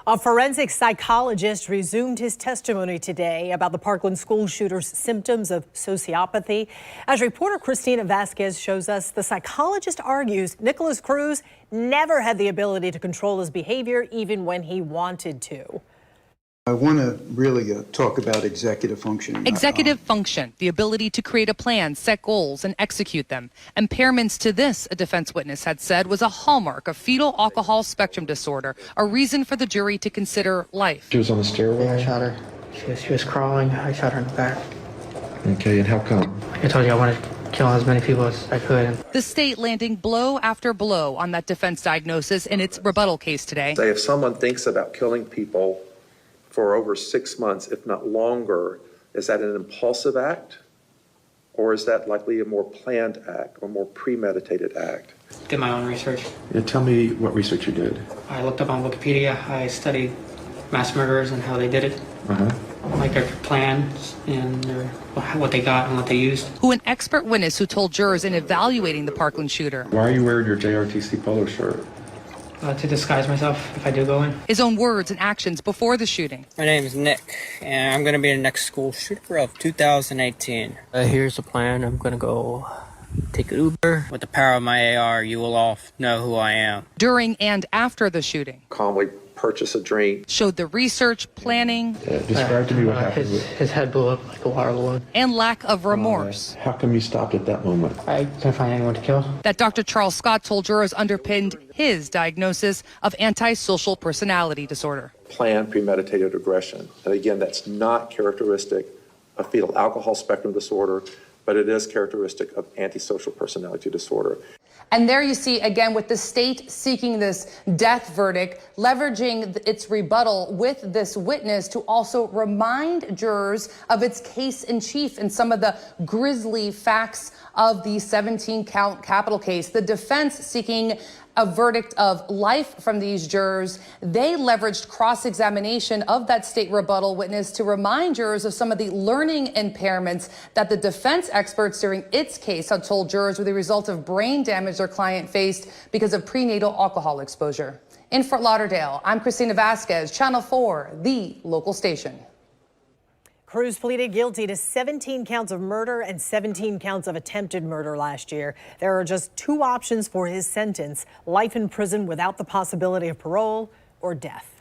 A forensic psychologist resumed his testimony today about the Parkland school shooter's symptoms of sociopathy. As reporter Christina Vasquez shows us, the psychologist argues Nikolas Cruz never had the ability to control his behavior, even when he wanted to. I want to really talk about executive functioning. Executive function, the ability to create a plan, set goals, and execute them. Impairments to this, a defense witness had said, was a hallmark of fetal alcohol spectrum disorder, a reason for the jury to consider life. She was on the stairway? I shot her. She was crawling. I shot her in the back. Okay, and how come? I told you I wanted to kill as many people as I could. The state landing blow after blow on that defense diagnosis in its rebuttal case today. If someone thinks about killing people for over 6 months, if not longer, is that an impulsive act? Or is that likely a more planned act or more premeditated act? Did my own research. Yeah, tell me what research you did. I looked up on Wikipedia. I studied mass murderers and how they did it. Like their plans and what they got and what they used. Who an expert witness who told jurors in evaluating the Parkland shooter. Why are you wearing your JRTC polo shirt? To disguise myself if I do go in. His own words and actions before the shooting. My name is Nick, and I'm going to be the next school shooter of 2018. Here's the plan. I'm going to go take an Uber. With the power of my AR, you will all know who I am. During and after the shooting. Calmly purchase a drink. Showed the research, planning. Describe to me what happened. His head blew up like a water balloon. And lack of remorse. How come you stopped at that moment? I couldn't find anyone to kill. That Dr. Charles Scott told jurors underpinned his diagnosis of antisocial personality disorder. Planned premeditated aggression. And again, that's not characteristic of fetal alcohol spectrum disorder, but it is characteristic of antisocial personality disorder. And there you see, again, with the state seeking this death verdict, leveraging its rebuttal with this witness to also remind jurors of its case in chief and some of the grisly facts of the 17-count capital case. The defense seeking a verdict of life from these jurors. They leveraged cross-examination of that state rebuttal witness to remind jurors of some of the learning impairments that the defense experts during its case had told jurors were the result of brain damage their client faced because of prenatal alcohol exposure. In Fort Lauderdale, I'm Christina Vasquez, Channel 4, the local station. Cruz pleaded guilty to 17 counts of murder and 17 counts of attempted murder last year. There are just 2 options for his sentence: life in prison without the possibility of parole or death.